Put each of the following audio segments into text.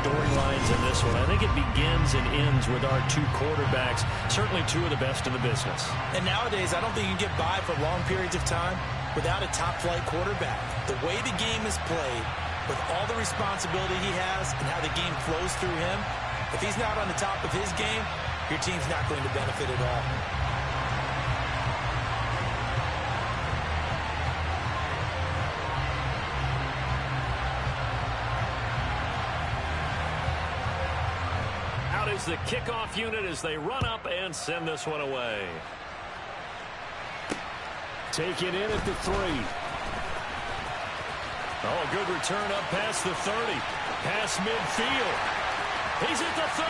storylines in this one. I think it begins and ends with our two quarterbacks, certainly two of the best in the business. And nowadays, I don't think you can get by for long periods of time without a top-flight quarterback. The way the game is played, with all the responsibility he has and how the game flows through him, if he's not on the top of his game, your team's not going to benefit at all. Out is the kickoff unit as they run up and send this one away. Take it in at the 3. Oh, a good return up past the 30. Past midfield. He's at the 30.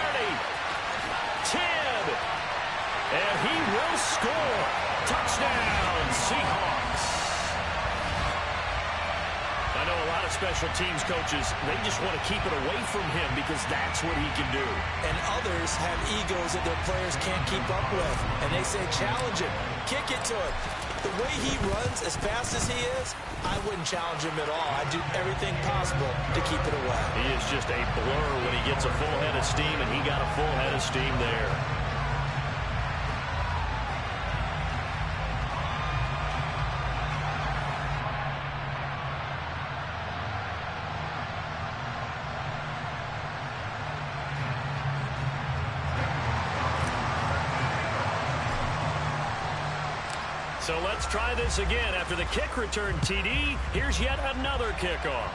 10. And he will score. Touchdown, Seahawks. I know a lot of special teams coaches, they just want to keep it away from him because that's what he can do. And others have egos that their players can't keep up with. And they say, challenge him. Kick it to him. The way he runs as fast as he is, I wouldn't challenge him at all. I'd do everything possible to keep it away. He is just a blur when he gets a full head of steam, and he got a full head of steam there. So let's try this again. After the kick return TD, here's yet another kickoff.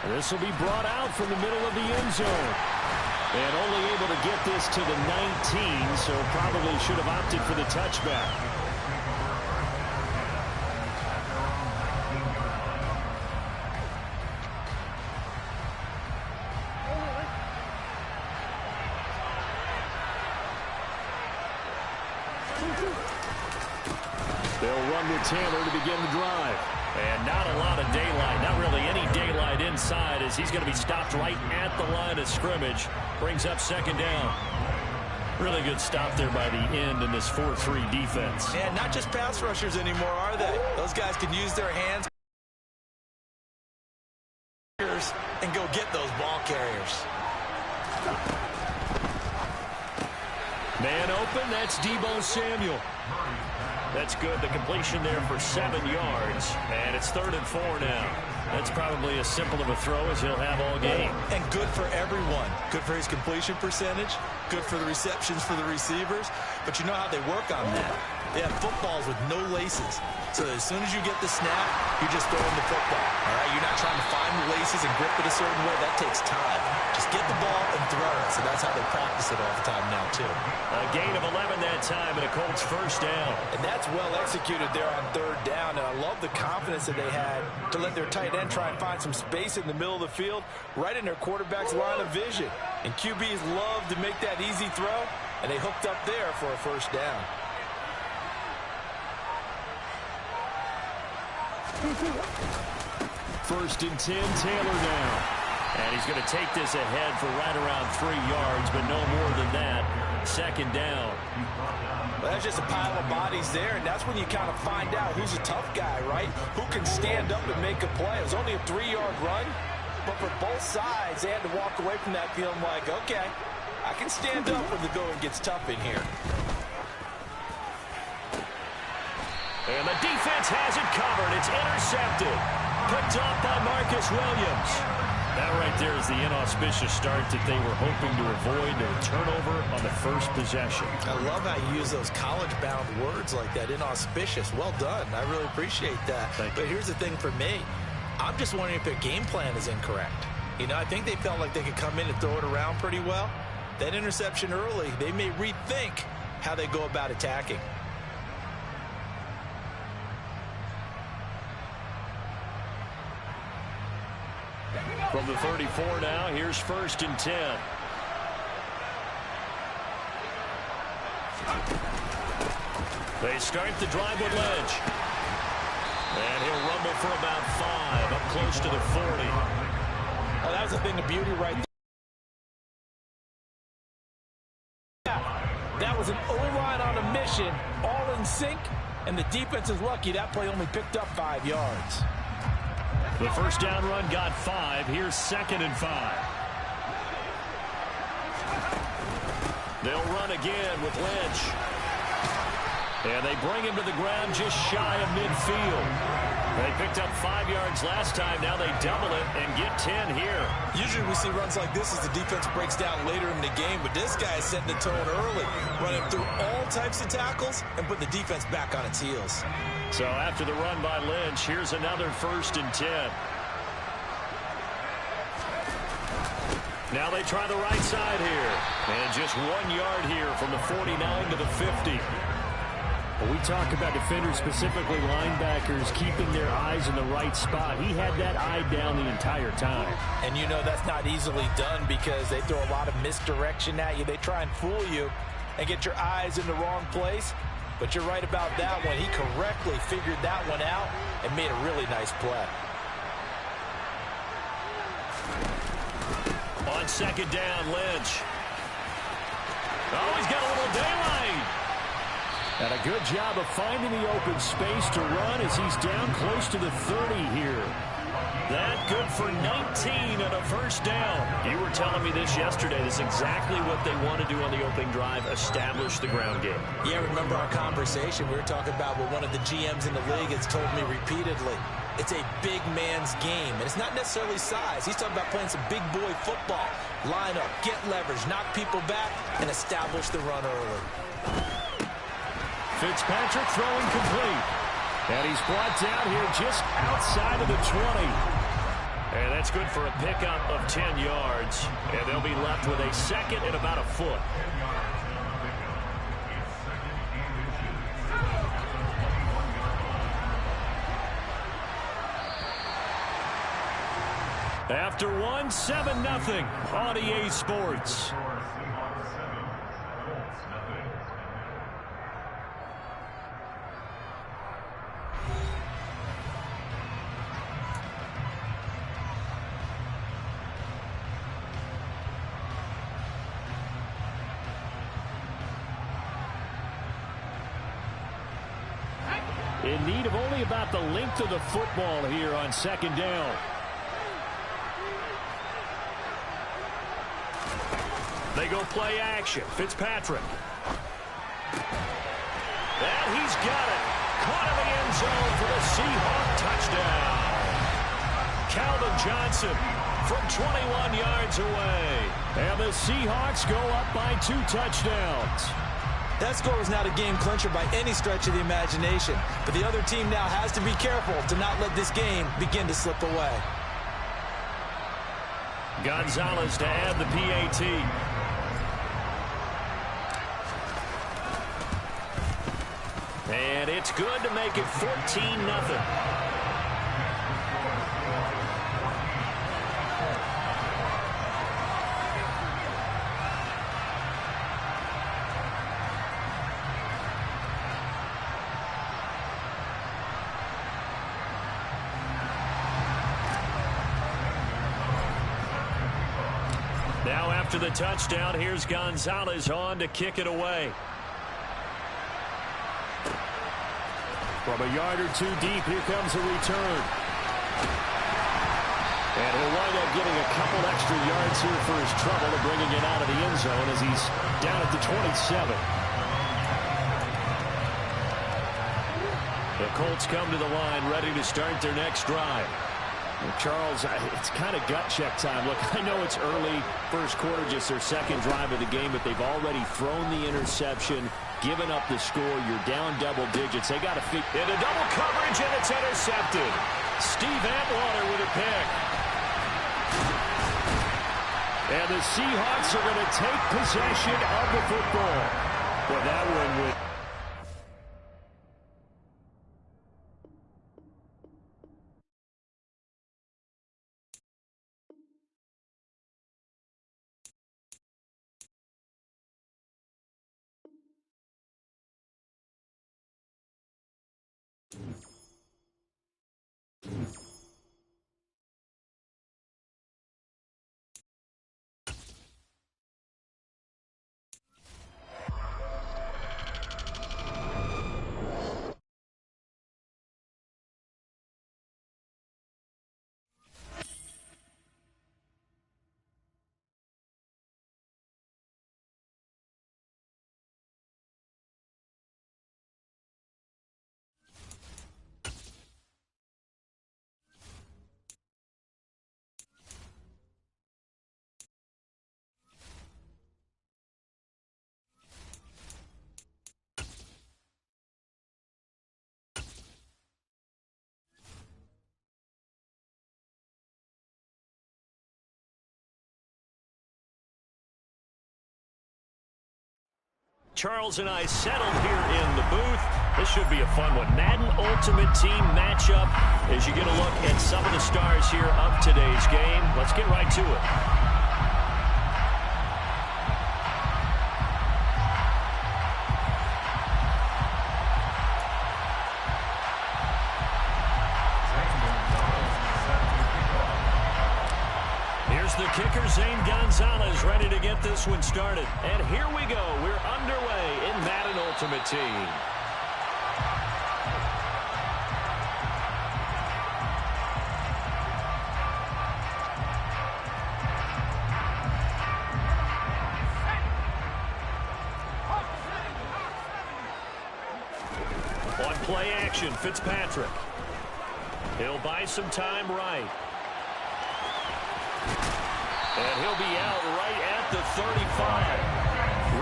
This will be brought out from the middle of the end zone. And only able to get this to the 19, so probably should have opted for the touchback. They'll run with Taylor to begin the drive. And not a lot of daylight, not really any daylight inside as he's going to be stopped right at the line of scrimmage. Brings up second down. Really good stop there by the end in this 4-3 defense. And not just pass rushers anymore, are they? Those guys can use their hands and go get those ball carriers. Man open, that's Deebo Samuel. That's good. The completion there for 7 yards. And it's 3rd and 4 now. That's probably as simple of a throw as he'll have all game. And good for everyone. Good for his completion percentage. Good for the receptions for the receivers. But you know how they work on that. They have footballs with no laces. So as soon as you get the snap, you're just throwing the football. All right? You're not trying to find the laces and grip it a certain way. That takes time. Just get the ball and throw it. So that's how they practice it all the time now, too. A gain of 11 that time, and a Colts first down. And that's well executed there on 3rd down. And I love the confidence that they had to let their tight end try and find some space in the middle of the field, right in their quarterback's line of vision. And QBs love to make that easy throw, and they hooked up there for a first down. First and 10, Taylor now. And he's going to take this ahead for right around 3 yards, but no more than that. Second down. Well, that's just a pile of bodies there, and that's when you kind of find out who's a tough guy, right? Who can stand up and make a play. It was only a 3-yard run, but for both sides, they had to walk away from that feeling like, okay, I can stand up when the going gets tough in here. And the defense has it covered. It's intercepted. Picked off by Marcus Williams. That right there is the inauspicious start that they were hoping to avoid. A turnover on the first possession. I love how you use those college-bound words like that, inauspicious. Well done. I really appreciate that. But here's the thing for me. I'm just wondering if their game plan is incorrect. You know, I think they felt like they could come in and throw it around pretty well. That interception early, they may rethink how they go about attacking. From the 34 now, here's 1st and 10. They start the drive with Lynch. And he'll rumble for about 5, up close to the 40. Oh, that was a thing of beauty right there. That was an O-line on a mission, all in sync, and the defense is lucky that play only picked up 5 yards. The first down run got 5. Here's 2nd and 5. They'll run again with Lynch. And they bring him to the ground just shy of midfield. They picked up 5 yards last time. Now they double it and get 10 here. Usually we see runs like this as the defense breaks down later in the game, but this guy is setting the tone early, running through all types of tackles and putting the defense back on its heels. So after the run by Lynch, here's another 1st and 10. Now they try the right side here. And just 1 yard here from the 49 to the 50. Well, we talk about defenders, specifically linebackers, keeping their eyes in the right spot. He had that eye down the entire time. And you know that's not easily done because they throw a lot of misdirection at you. They try and fool you and get your eyes in the wrong place. But you're right about that one. He correctly figured that one out and made a really nice play. On 2nd down, Lynch. Oh, he's got a little daylight. And a good job of finding the open space to run as he's down close to the 30 here. That good for 19 and a 1st down. You were telling me this yesterday. This is exactly what they want to do on the opening drive, establish the ground game. Yeah, remember our conversation? We were talking about what one of the GMs in the league has told me repeatedly. It's a big man's game, and it's not necessarily size. He's talking about playing some big boy football. Line up, get leverage, knock people back, and establish the run early. Fitzpatrick throwing complete. And he's brought down here just outside of the 20. And that's good for a pickup of 10 yards. And they'll be left with a 2nd and about a foot. After 1, 7-0 on EA Sports. In need of only about the length of the football here on 2nd down. They go play action. Fitzpatrick. And he's got it. Caught in the end zone for the Seahawk touchdown. Calvin Johnson from 21 yards away. And the Seahawks go up by 2 touchdowns. That score was not a game clincher by any stretch of the imagination, but the other team now has to be careful to not let this game begin to slip away. Gonzalez to add the PAT. And it's good to make it 14-0. Now after the touchdown, here's Gonzalez on to kick it away. From a yard or 2 deep, here comes a return. And he'll wind up getting a couple extra yards here for his trouble and bringing it out of the end zone as he's down at the 27. The Colts come to the line ready to start their next drive. Well, Charles, it's kind of gut check time. Look, I know it's early, first quarter, just their 2nd drive of the game, but they've already thrown the interception, given up the score. You're down double digits. They got to fit into double coverage, and it's intercepted. Steve Atwater with a pick. And the Seahawks are going to take possession of the football. Well, that one would... Charles and I settled here in the booth. This should be a fun one. Madden Ultimate Team matchup as you get a look at some of the stars here of today's game. Let's get right to it. The kicker, Zane Gonzalez, ready to get this one started. And here we go. We're underway in Madden Ultimate Team. On play action, Fitzpatrick. He'll buy some time right. And he'll be out right at the 35.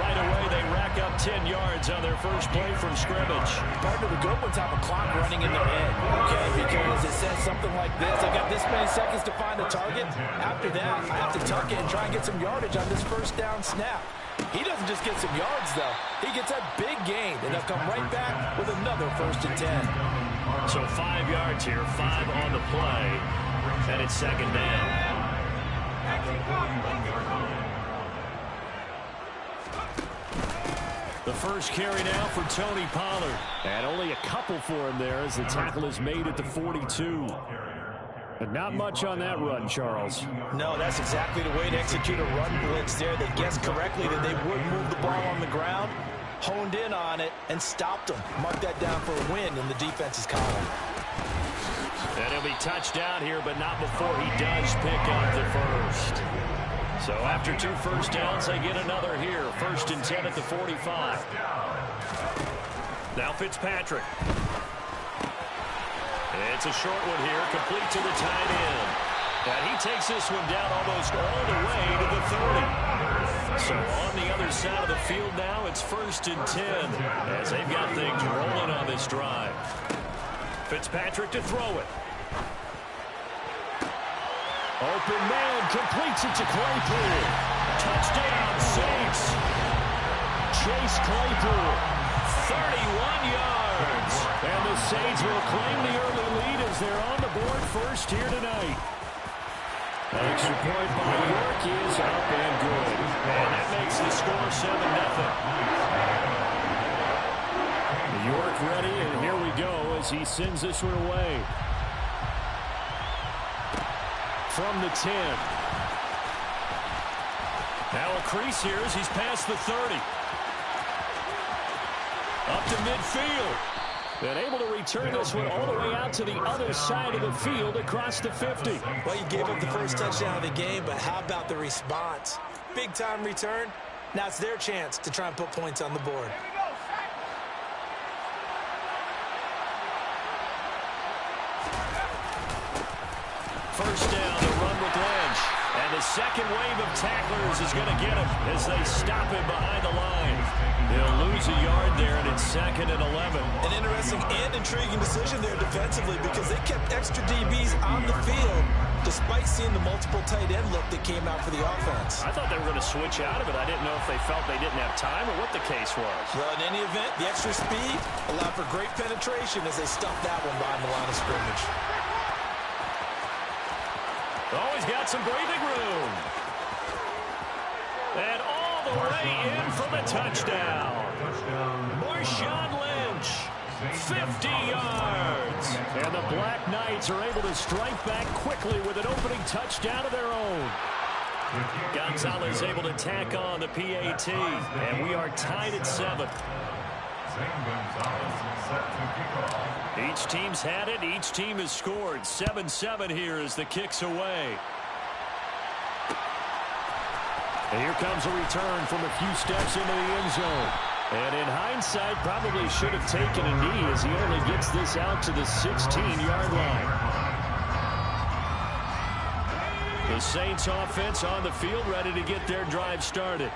Right away, they rack up 10 yards on their first play from scrimmage. Partner, the good ones have a clock running in their head, okay? Because it says something like this. I got this many seconds to find a target. After that, I have to tuck it and try and get some yardage on this first down snap. He doesn't just get some yards, though. He gets a big gain, and they'll come right back with another 1st and 10. So 5 yards here, 5 on the play, and it's 2nd down. The first carry now for Tony Pollard. And only a couple for him there as the tackle is made at the 42. But not much on that run, Charles. No, that's exactly the way to execute a run blitz there. They guessed correctly that they would move the ball on the ground, honed in on it, and stopped them. Mark that down for a win in the defense's column. And he'll be touched down here, but not before he does pick up the first. So after 2 first downs, they get another here. 1st and 10 at the 45. Now Fitzpatrick. It's a short one here, complete to the tight end. And he takes this one down almost all the way to the 30. So on the other side of the field now, it's 1st and 10 as they've got things rolling on this drive. Fitzpatrick to throw it. Open man, completes it to Claypool. Touchdown, Saints. Chase Claypool. 31 yards. And the Saints will claim the early lead as they're on the board first here tonight. Extra point by York is up and good. And that makes the score 7-0. York ready, and here we go as he sends this one away. From the 10. Now a crease here as he's past the 30. Up to midfield. And able to return this one all the way out to the other side of the field across the 50. Well, you gave up the first touchdown of the game, but how about the response? Big-time return. Now it's their chance to try and put points on the board. First down, the run with Lynch. And the second wave of tacklers is going to get him as they stop him behind the line. They'll lose a yard there, and it's 2nd and 11. An interesting and intriguing decision there defensively because they kept extra DBs on the field despite seeing the multiple tight end look that came out for the offense. I thought they were going to switch out of it. I didn't know if they felt they didn't have time or what the case was. Well, in any event, the extra speed allowed for great penetration as they stuffed that one behind the line of scrimmage. Oh, he's got some breathing room. And all the way in for the touchdown. Marshawn Lynch, 50 yards. And the Black Knights are able to strike back quickly with an opening touchdown of their own. Gonzalez able to tack on the PAT. And we are tied at 7. Each team's had it. Each team has scored. 7-7 here as the kick's away. And here comes a return from a few steps into the end zone. And in hindsight, probably should have taken a knee as he only gets this out to the 16-yard line. The Saints offense on the field ready to get their drive started.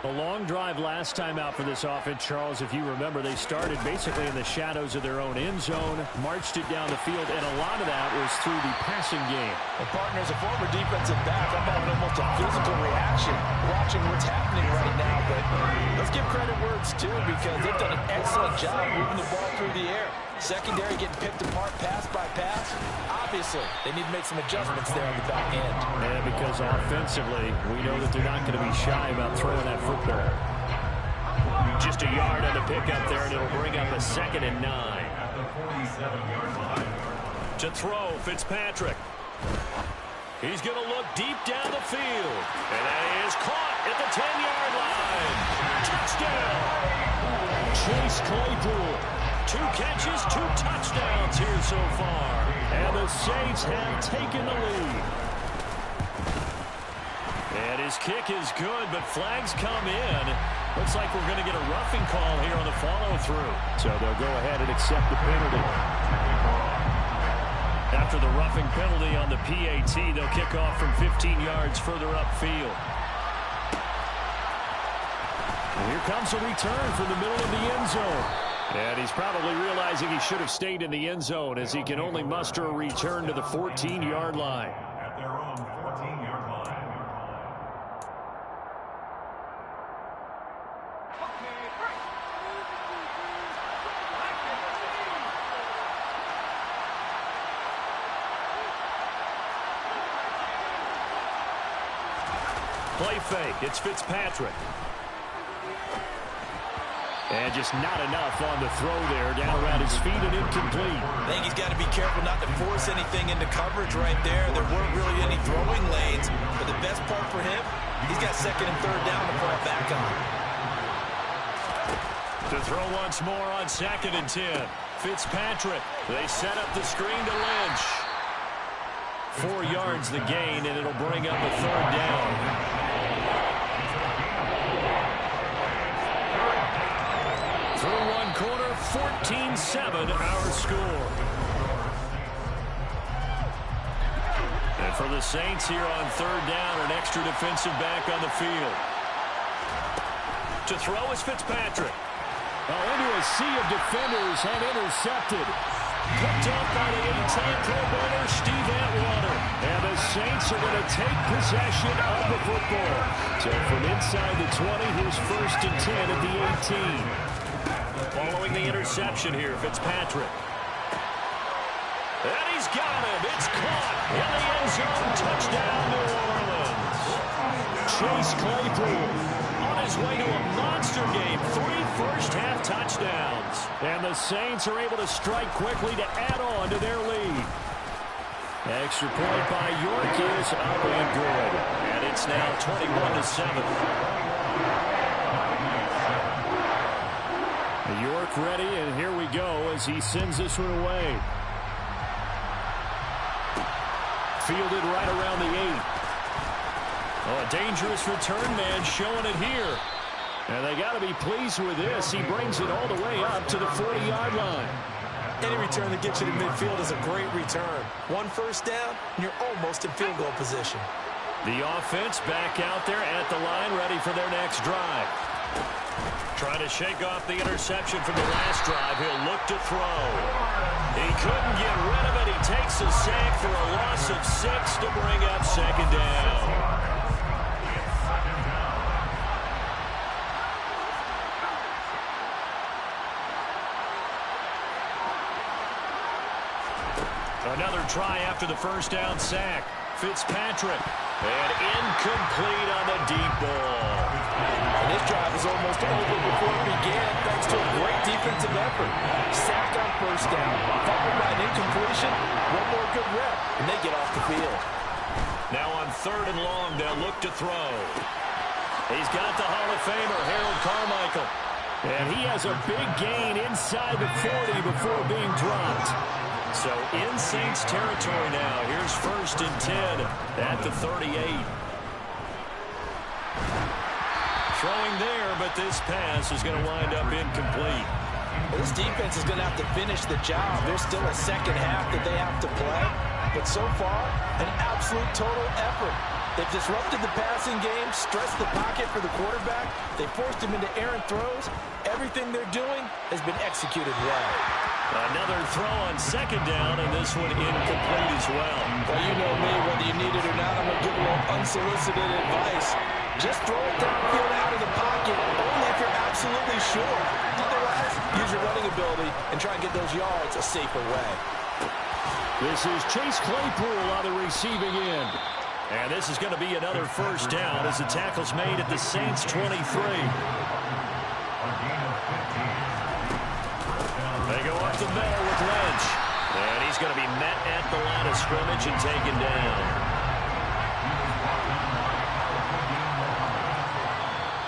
A long drive last time out for this offense, Charles. If you remember, they started basically in the shadows of their own end zone, marched it down the field, and a lot of that was through the passing game. And partner, as a former defensive back, I'm having almost a physical reaction watching what's happening right now. But let's give credit where it's due, because they've done an excellent job moving the ball through the air. Secondary getting picked apart pass by pass. Obviously, they need to make some adjustments there on the back end. And because offensively, we know that they're not going to be shy about throwing that football. Just a yard on the pickup there, and it'll bring up a 2nd and 9. To throw, Fitzpatrick. He's going to look deep down the field. And that is caught at the 10-yard line. Touchdown! Chase Claypool. 2 catches, 2 touchdowns here so far. And the Saints have taken the lead. And his kick is good, but flags come in. Looks like we're going to get a roughing call here on the follow-through. So they'll go ahead and accept the penalty. After the roughing penalty on the PAT, they'll kick off from 15 yards further upfield. And here comes a return from the middle of the end zone. And he's probably realizing he should have stayed in the end zone, as he can only muster a return to the 14-yard line. At their own 14-yard line. Play fake. It's Fitzpatrick. And just not enough on the throw there. Down around his feet and incomplete. I think he's got to be careful not to force anything into coverage right there. There weren't really any throwing lanes. But the best part for him, he's got 2nd and 3rd down to fall back on. To throw once more on 2nd and 10. Fitzpatrick. They set up the screen to Lynch. 4 yards the gain, and it'll bring up a 3rd down. Through one quarter, 14-7 our score. And for the Saints here on 3rd down, an extra defensive back on the field. To throw is Fitzpatrick. Into a sea of defenders and intercepted. Picked up by the 8-time Pro Bowler, Steve Atwater. And the Saints are going to take possession of the football. So from inside the 20, here's 1st and 10 at the 18. Following the interception here, Fitzpatrick. And he's got him. It's caught in the end zone. Touchdown, New Orleans. Chase Claypool on his way to a monster game. 3 first-half touchdowns. And the Saints are able to strike quickly to add on to their lead. Extra point by York is up and good. And it's now 21-7. York ready, and here we go as he sends this one away. Fielded right around the 8. Oh, a dangerous return man showing it here. And they got to be pleased with this. He brings it all the way up to the 40-yard line. Any return that gets you to midfield is a great return. 1 first down, and you're almost in field goal position. The offense back out there at the line, ready for their next drive. Trying to shake off the interception from the last drive. He'll look to throw. He couldn't get rid of it. He takes a sack for a loss of 6 to bring up 2nd down. Another try after the first down sack. Fitzpatrick. And incomplete on the deep ball. And this drive is almost over before it began, thanks to a great defensive effort. Sack on first down, followed by an incompletion. One more good rep, and they get off the field. Now on 3rd and long, they'll look to throw. He's got the Hall of Famer, Harold Carmichael. And he has a big gain inside the 40 before being dropped. So in Saints territory now. Here's 1st and 10 at the 38. Throwing there, but this pass is going to wind up incomplete. Well, this defense is going to have to finish the job. There's still a second half that they have to play. But so far, an absolute total effort. They've disrupted the passing game, stressed the pocket for the quarterback. They forced him into errant throws. Everything they're doing has been executed well. Another throw on second down, and this one incomplete as well. Well, you know me, whether you need it or not, I'm going to give a little unsolicited advice. Just throw it downfield out of the pocket, only if you're absolutely sure. Otherwise, use your running ability and try and get those yards a safer way. This is Chase Claypool on the receiving end. And this is going to be another first down as the tackle's made at the Saints' 23. They go up the middle with Lynch. And he's going to be met at the line of scrimmage and taken down.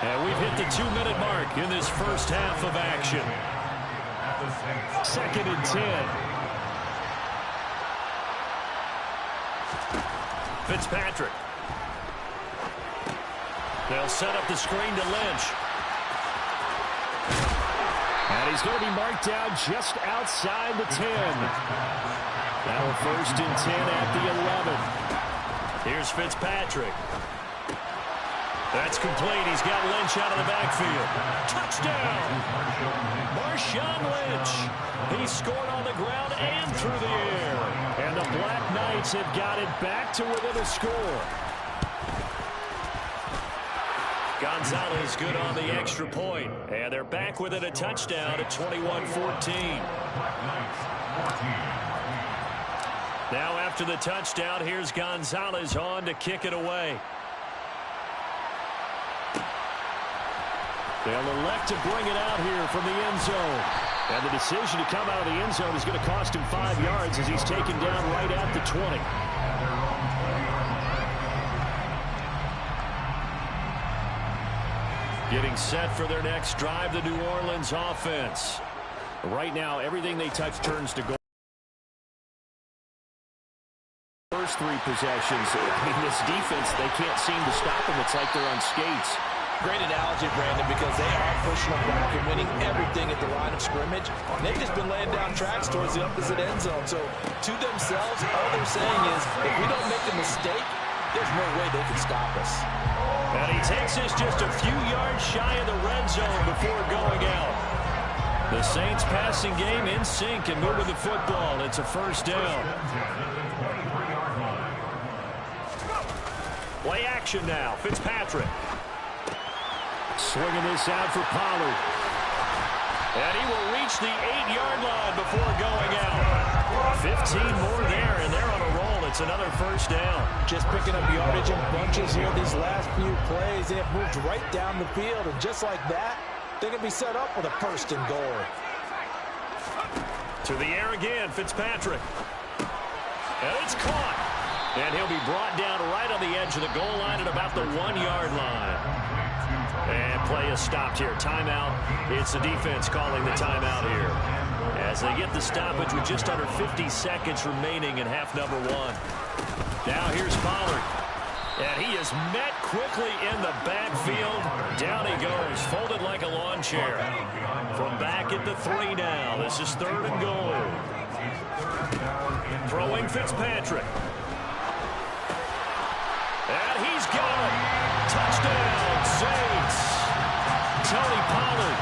And we've hit the 2-minute mark in this first half of action. 2nd and 10. Fitzpatrick. They'll set up the screen to Lynch. And he's going to be marked down just outside the 10. Now a 1st and 10 at the 11. Here's Fitzpatrick. That's complete. He's got Lynch out of the backfield. Touchdown! Marshawn Lynch. He scored on the ground and through the air. And the Black Knights have got it back to within a score. Gonzalez good on the extra point. And they're back within a touchdown at 21-14. Now after the touchdown, here's Gonzalez on to kick it away. They'll elect to bring it out here from the end zone. And the decision to come out of the end zone is going to cost him 5 yards as he's taken down right at the 20. Getting set for their next drive, the New Orleans offense. Right now, everything they touch turns to goal. First 3 possessions, I mean, this defense, they can't seem to stop them. It's like they're on skates. Great analogy, Brandon, because they are pushing them back and winning everything at the line of scrimmage. And they've just been laying down tracks towards the opposite end zone. So, to themselves, all they're saying is, if we don't make a mistake, there's no way they can stop us. And he takes us just a few yards shy of the red zone before going out. The Saints passing game in sync and moving the football. It's a first down. Play action now. Fitzpatrick. Swinging this out for Pollard. And he will reach the 8-yard line before going out. 15 more there, and they're on a roll. It's another first down. Just picking up yardage in bunches here these last few plays. They have moved right down the field, and just like that, they can be set up with a 1st and goal. To the air again, Fitzpatrick. And it's caught. And he'll be brought down right on the edge of the goal line at about the 1-yard line. And play is stopped here. Timeout. It's the defense calling the timeout here. As they get the stoppage with just under 50 seconds remaining in half number 1. Now here's Pollard. And he is met quickly in the backfield. Down he goes, folded like a lawn chair. From back at the 3 now. This is 3rd and goal. Throwing Fitzpatrick. And he's got it. Touchdown, Saints. Tony Pollard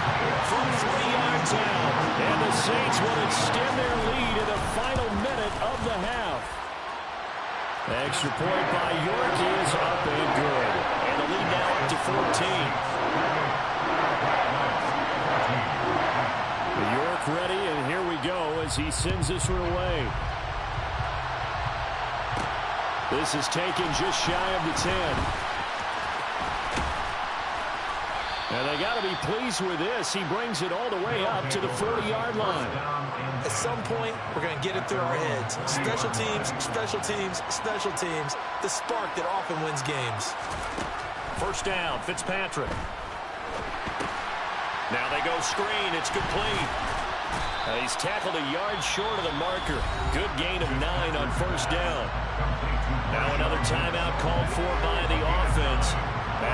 from 3 yards out. And the Saints will extend their lead in the final minute of the half. Extra point by York is up and good. And the lead now up to 14. York ready, and here we go as he sends this one away. This is taken just shy of the 10. And they got to be pleased with this. He brings it all the way up to the 40-yard line. At some point, we're going to get it through our heads. Special teams, special teams, special teams. The spark that often wins games. First down, Fitzpatrick. Now they go screen. It's complete. He's tackled a yard short of the marker. Good gain of 9 on first down. Now another timeout called for by the offense,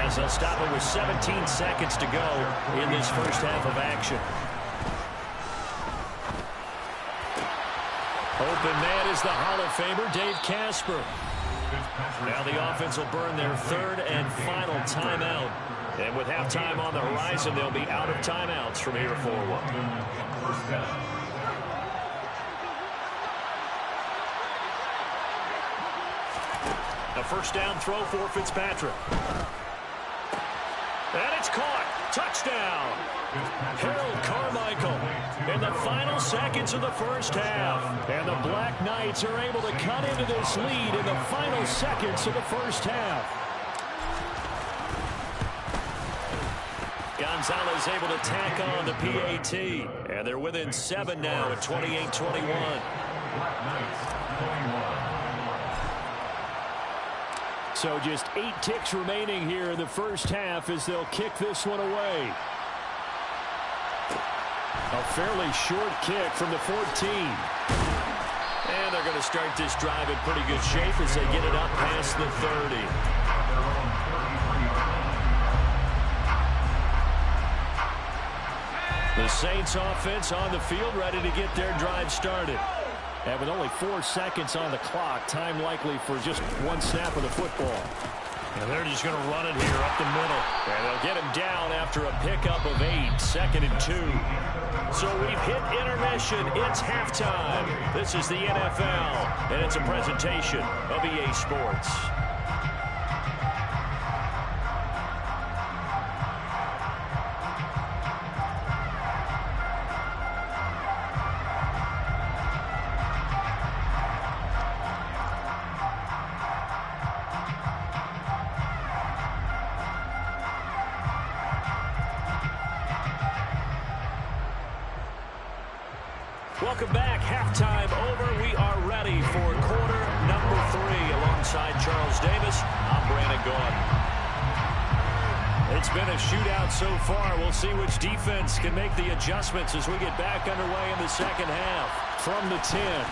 as they'll stop it with 17 seconds to go in this first half of action. Open man is the Hall of Famer, Dave Casper. Now the offense will burn their third and final timeout. And with halftime on the horizon, they'll be out of timeouts from here forward. A first down throw for Fitzpatrick. And it's caught. Touchdown. Harold Carmichael in the final seconds of the first half. And the Black Knights are able to cut into this lead in the final seconds of the first half. Gonzalez able to tack on the PAT. And they're within 7 now at 28-21. So just 8 ticks remaining here in the first half as they'll kick this one away. A fairly short kick from the 14. And they're going to start this drive in pretty good shape as they get it up past the 30. The Saints offense on the field ready to get their drive started. And with only 4 seconds on the clock, time likely for just 1 snap of the football. And they're just going to run it here up the middle. And they'll get him down after a pickup of 8, 2nd and 2. So we've hit intermission. It's halftime. This is the NFL, and it's a presentation of EA Sports. Welcome back. Halftime over. We are ready for quarter number 3. Alongside Charles Davis, I'm Brandon Gordon. It's been a shootout so far. We'll see which defense can make the adjustments as we get back underway in the second half. From the 10.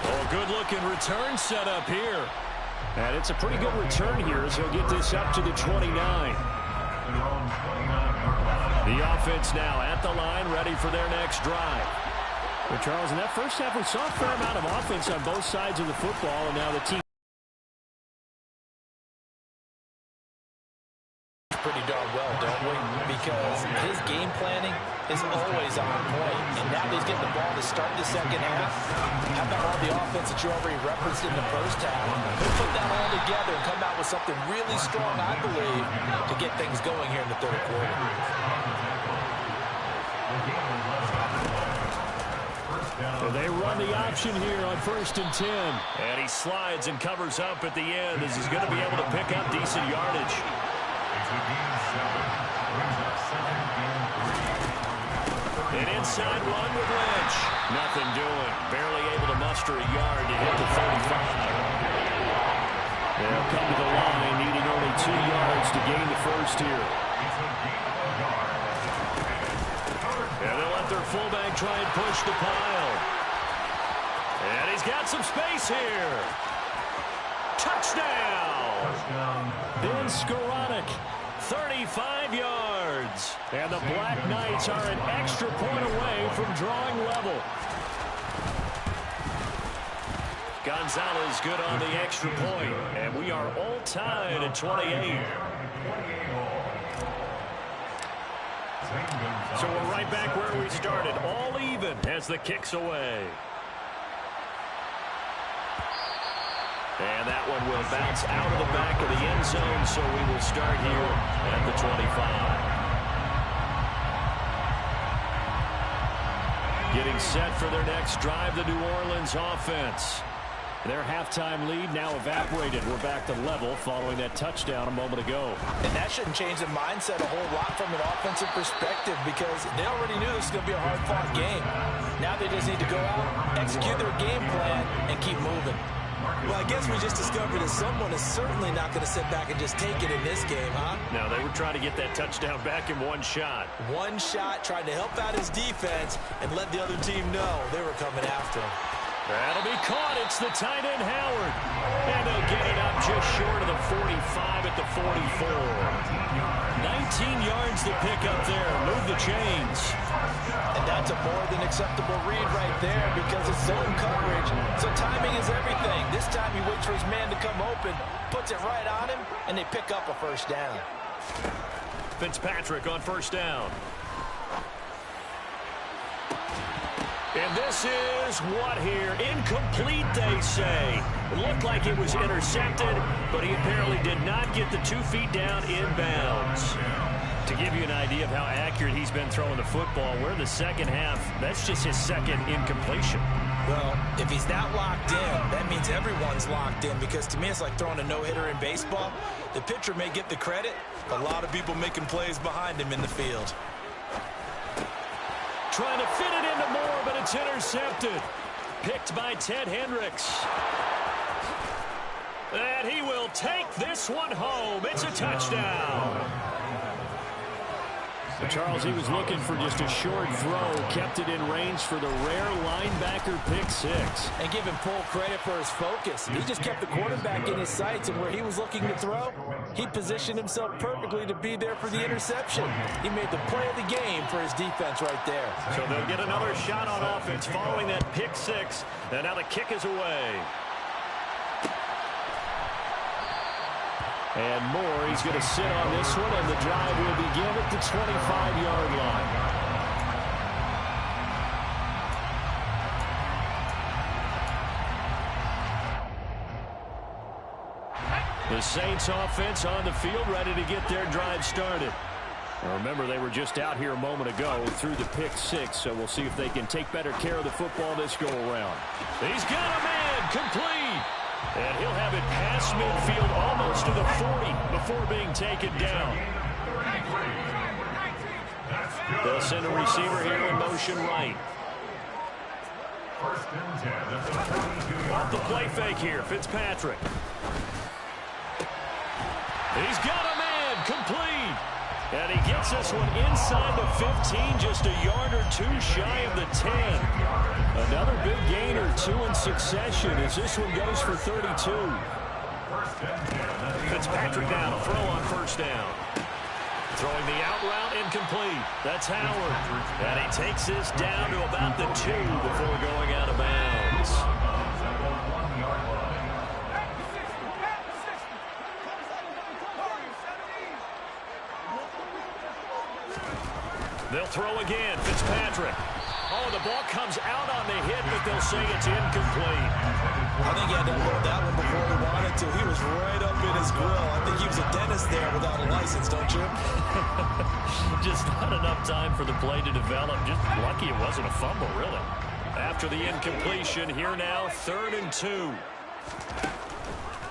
Oh, good-looking return set up here. And it's a pretty good return here as he'll get this up to the 29. The offense now at the line, ready for their next drive. Well, Charles, in that first half, we saw a fair amount of offense on both sides of the football, and now the team pretty darn well, don't we? Because his game planning is always on point. And now that he's getting the ball to start the second half, how about all the offense that you already referenced in the first half? He'll put that all together and come out with something really strong, I believe, to get things going here in the third quarter. So they run the option here on 1st and 10. And he slides and covers up at the end as he's going to be able to pick up decent yardage. An inside run with Lynch. Nothing doing. Barely able to muster a yard to hit the 35. They'll come to the line, needing only 2 yards to gain the first here. And they'll let their fullback try and push the pile. And he's got some space here. Touchdown! Ben Skoranek, 35 yards. And the Black Knights are an extra point away from drawing level. Gonzalez good on the extra point. And we are all tied at 28. So we're right back where we started, all even as the kick's away. And that one will bounce out of the back of the end zone, so we will start here at the 25. Getting set for their next drive, the New Orleans offense. Their halftime lead now evaporated. We're back to level following that touchdown a moment ago. And that shouldn't change the mindset a whole lot from an offensive perspective because they already knew this was going to be a hard-fought game. Now they just need to go out, execute their game plan, and keep moving. Well, I guess we just discovered that someone is certainly not going to sit back and just take it in this game, huh? No, they were trying to get that touchdown back in one shot. One shot, trying to help out his defense and let the other team know they were coming after him. That'll be caught. It's the tight end, Howard. And they'll get it up just short of the 45 at at the 44. 19 yards to pick up there. Move the chains. And that's a more than acceptable read right there because it's zone coverage. So timing is everything. This time he waits for his man to come open, puts it right on him, and they pick up a first down. Fitzpatrick on first down. And this is what here? Incomplete, they say. It looked like it was intercepted, but he apparently did not get the 2 feet down inbounds. To give you an idea of how accurate he's been throwing the football, we're in the second half. That's just his second incompletion. Well, if he's not locked in, that means everyone's locked in, because to me it's like throwing a no-hitter in baseball. The pitcher may get the credit, but a lot of people making plays behind him in the field. Trying to fit it into Moore, but it's intercepted. Picked by Ted Hendricks. And he will take this one home. It's a touchdown. Charles, he was looking for just a short throw, kept it in range for the rare linebacker pick six. And give him full credit for his focus. He just kept the quarterback in his sights, and where he was looking to throw, he positioned himself perfectly to be there for the interception. He made the play of the game for his defense right there. So they'll get another shot on offense following that pick six. And now the kick is away. And Moore, he's going to sit on this one, and the drive will begin at the 25-yard line. The Saints offense on the field, ready to get their drive started. Now remember, they were just out here a moment ago through the pick six, so we'll see if they can take better care of the football this go-around. He's got a man, complete. And he'll have it past midfield almost to the 40 before being taken down. They'll send a receiver here in motion right. Off the play fake here, Fitzpatrick. He's got a man, complete. And he gets this one inside the 15, just a yard or two shy of the 10. Another big gain or two in succession as this one goes for 32. Fitzpatrick down, a throw on first down. Throwing the out route, incomplete. That's Howard. And he takes this down to about the 2 before going out of bounds. They'll throw again, Fitzpatrick. Oh, the ball comes out on the hit, but they'll say it's incomplete. I think he had to unload that one before he wanted to. He was right up in his grill. I think he was a dentist there without a license, don't you? Just not enough time for the play to develop. Just lucky it wasn't a fumble, really. After the incompletion, here now, 3rd and 2.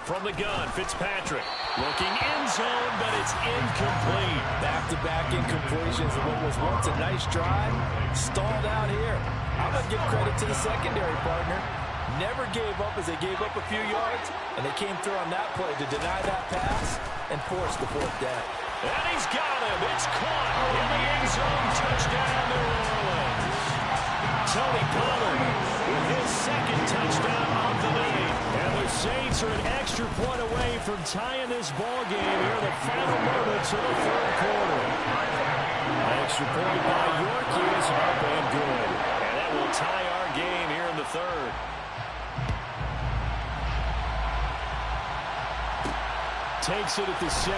From the gun, Fitzpatrick looking end zone, but it's incomplete. Back-to-back incompletions of what was once a nice drive. Stalled out here. I'm going to give credit to the secondary partner. Never gave up as they gave up a few yards, and they came through on that play to deny that pass and force the 4th down. And he's got him. It's caught in the end zone. Touchdown, New Orleans. Tony Pollard with his 2nd touchdown of the night. And the Saints are an extra point away from tying this ball game here in the final moments of the 3rd quarter. Extra point by York is up and good. And that will tie our game here in the 3rd. Takes it at the 7.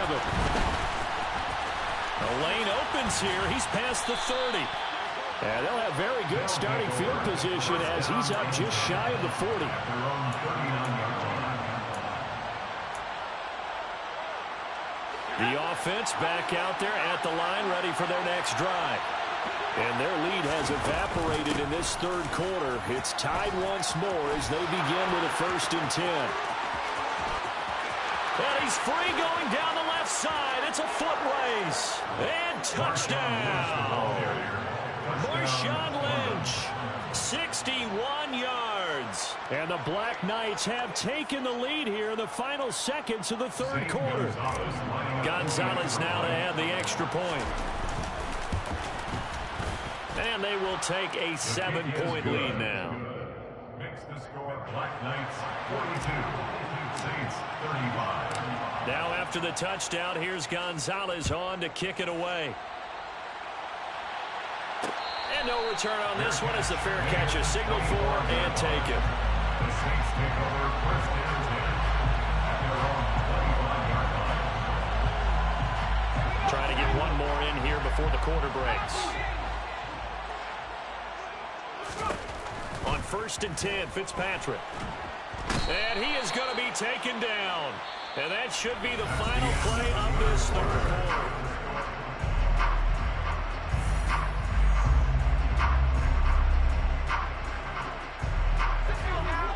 The lane opens here. He's past the 30. And they'll have very good starting field position as he's up just shy of the 40. The offense back out there at the line, ready for their next drive. And their lead has evaporated in this 3rd quarter. It's tied once more as they begin with a 1st and 10. And he's free going down the left side. It's a foot race. And touchdown. Marshawn Lynch, 61 yards. And the Black Knights have taken the lead here in the final seconds of the 3rd quarter. Gonzalez now to add the extra point. And they will take a 7-point lead now. Makes the score Black Knights 42, Saints 35. Now after the touchdown, here's Gonzalez on to kick it away. And no return on this one as the fair catch is signaled for and taken. The Saints take over first and 10 at their own 25-yard line. Trying to get one more in here before the quarter breaks. On 1st and 10, Fitzpatrick. And he is going to be taken down. And that should be the final play of this third quarter.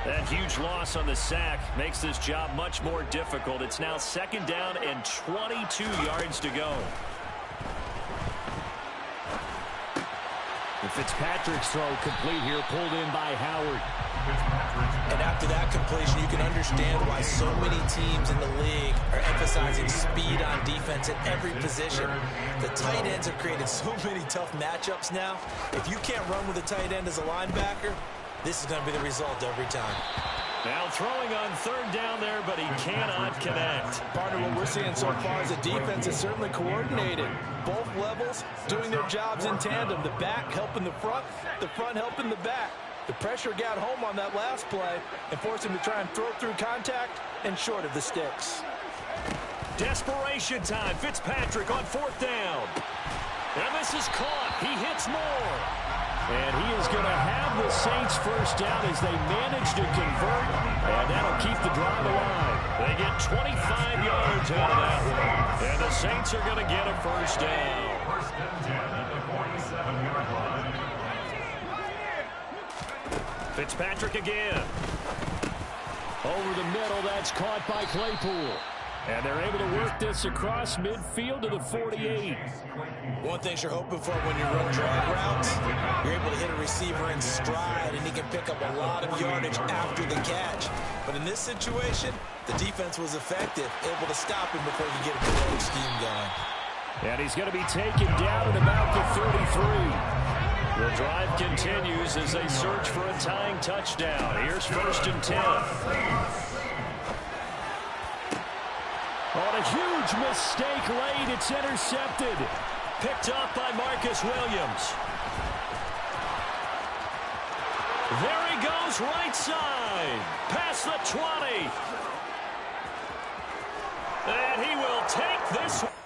That huge loss on the sack makes this job much more difficult. It's now 2nd down and 22 yards to go. And Fitzpatrick's throw complete here, pulled in by Howard. And after that completion, you can understand why so many teams in the league are emphasizing speed on defense at every position. The tight ends have created so many tough matchups now. If you can't run with a tight end as a linebacker, this is going to be the result every time. Now throwing on 3rd down there, but he cannot connect. Partner, what we're seeing so far is the defense is certainly coordinated. Both levels doing their jobs in tandem. The back helping the front helping the back. The pressure got home on that last play and forced him to try and throw through contact and short of the sticks. Desperation time. Fitzpatrick on 4th down. And this is caught. He hits more. And he is going to have the Saints first down as they manage to convert, and that'll keep the drive alive. They get 25 yards out of that one. And the Saints are going to get a first down. 1st and 10 at the 47-yard line. Fitzpatrick again. Over the middle, that's caught by Claypool. And they're able to work this across midfield to the 48. One thing you're hoping for when you run drag routes, you're able to hit a receiver in stride, and he can pick up a lot of yardage after the catch. But in this situation, the defense was effective, able to stop him before he could get a good scheme going. And he's going to be taken down at about the 33. The drive continues as they search for a tying touchdown. Here's 1st and 10. On a huge mistake late, it's intercepted. Picked up by Marcus Williams. There he goes, right side. Past the 20. And he will take this one.